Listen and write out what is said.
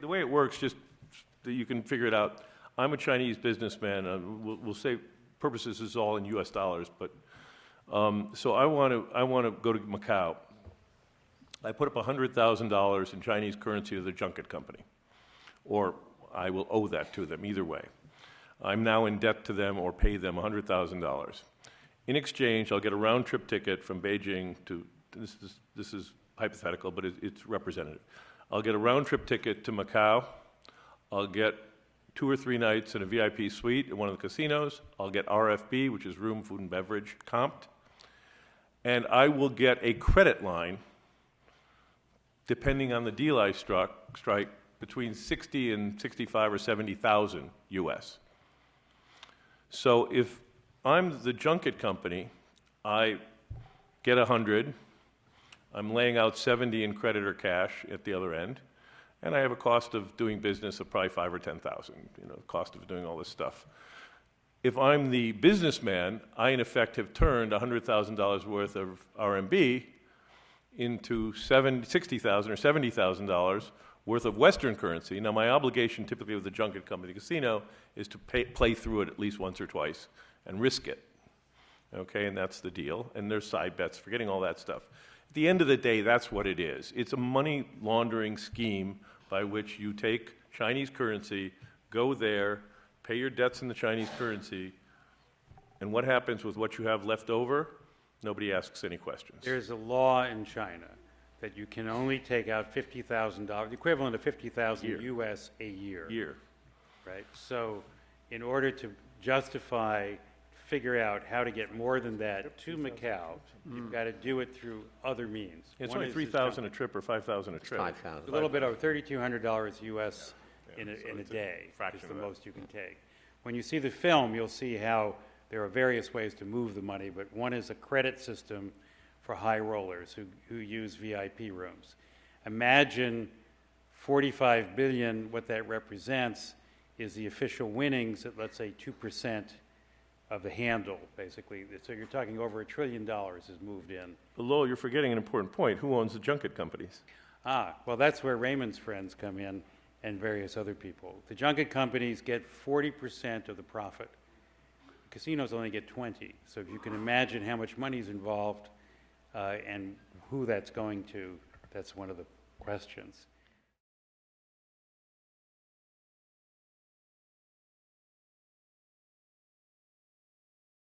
The way it works, just that you can figure it out. I'm a Chinese businessman. We'll say purposes is all in U.S. dollars, but so I want to go to Macau. I put up $100,000 in Chinese currency to the junket company, or I will owe that to them. Either way, I'm now in debt to them or pay them $100,000. In exchange, I'll get a round-trip ticket from Beijing to. This is hypothetical, but it's representative. I'll get a round-trip ticket to Macau. I'll get 2 or 3 nights in a VIP suite at one of the casinos. I'll get RFB, which is room, food, and beverage, comped. And I will get a credit line, depending on the deal I strike, between 60 and 65 or 70,000 US. So if I'm the junket company, I get 100. I'm laying out 70 in credit or cash at the other end, and I have a cost of doing business of probably 5 or 10,000. Cost of doing all this stuff. If I'm the businessman, I in effect have turned $100,000 worth of RMB into $60,000 or $70,000 worth of Western currency. Now, my obligation typically with the junket company casino is to play through it at least once or twice and risk it. Okay, and that's the deal. And there's side bets, forgetting all that stuff. At the end of the day, that's what it is. It's a money laundering scheme by which you take Chinese currency, go there, pay your debts in the Chinese currency, and what happens with what you have left over? Nobody asks any questions. There's a law in China that you can only take out $50,000, the equivalent of 50,000 US a year. Right? So in order to figure out how to get more than that to Macau, you've got to do it through other means. It's only $3,000 a trip or $5,000 a trip. A little bit over $3,200 US in a day is the most you can take. When you see the film, you'll see how there are various ways to move the money, but one is a credit system for high rollers who use VIP rooms. Imagine 45 billion, what that represents is the official winnings at, let's say, 2% of the handle, basically. So you're talking over $1 trillion is moved in. But Lowell, you're forgetting an important point. Who owns the junket companies? Well, that's where Raymond's friends come in and various other people. The junket companies get 40% of the profit. Casinos only get 20. So if you can imagine how much money is involved and who that's going to, that's one of the questions.